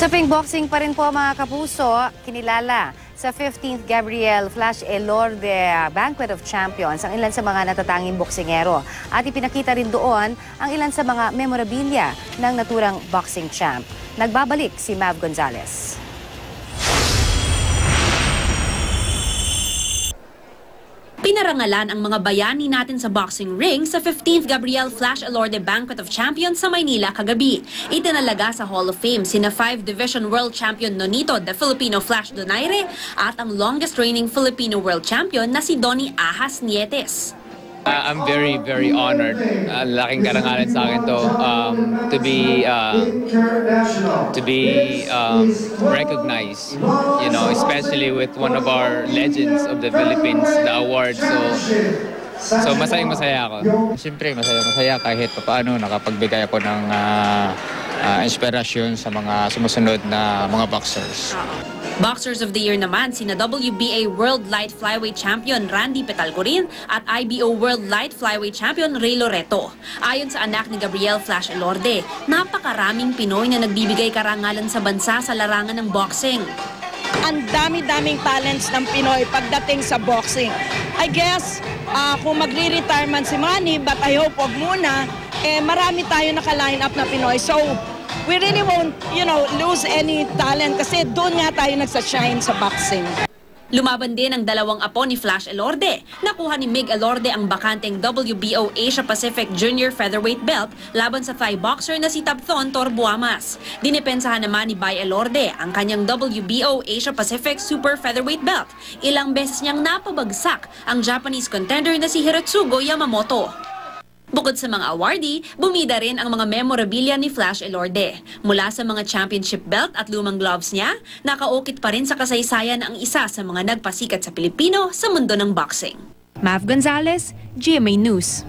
Usaping boxing pa rin po mga kapuso, kinilala sa 15th Gabriel Flash Elorde Banquet of Champions ang ilan sa mga natatanging boksingero at ipinakita rin doon ang ilan sa mga memorabilia ng naturang boxing champ. Nagbabalik si Mav Gonzalez. Pinarangalan ang mga bayani natin sa boxing ring sa 15th Gabriel Flash Elorde Banquet of Champions sa Maynila kagabi. Itinalaga sa Hall of Fame sina 5 Division World Champion Nonito the Filipino Flash Donaire at ang longest reigning Filipino World Champion na si Donnie Ahas Nietes. I'm very honored. Laking karangalan sa akin to be recognized, you know, especially with one of our legends of the Philippines, the award. So masaya ako. Siyempre masaya kahit paano nakapagbigay ako ng inspirasyon sa mga sumusunod na mga boxers. Boxers of the Year naman sina WBA World Light Flyweight Champion Randy Petalcorin at IBO World Light Flyweight Champion Ray Loreto. Ayon sa anak ni Gabriel Flash Elorde, napakaraming Pinoy na nagbibigay karangalan sa bansa sa larangan ng boxing. Ang dami-daming talents ng Pinoy pagdating sa boxing. I guess, kung magre-retirement si Manny, but I hope wag muna, marami tayo naka-line up na Pinoy. So, we really won't, lose any talent kasi doon nga tayo nagsa-shine sa boxing. Lumaban din ang dalawang apo ni Flash Elorde. Nakuha ni Mig Elorde ang bakanteng WBO Asia Pacific Junior Featherweight Belt laban sa Thai boxer na si Tabthon Torbuamas. Dinipensahan naman ni Bay Elorde ang kanyang WBO Asia Pacific Super Featherweight Belt. Ilang beses niyang napabagsak ang Japanese contender na si Hiratsugo Yamamoto. Bukod sa mga awardee, bumida rin ang mga memorabilia ni Flash Elorde. Mula sa mga championship belt at lumang gloves niya, nakaukit pa rin sa kasaysayan ang isa sa mga nagpasikat sa Pilipino sa mundo ng boxing. Mav Gonzalez, GMA News.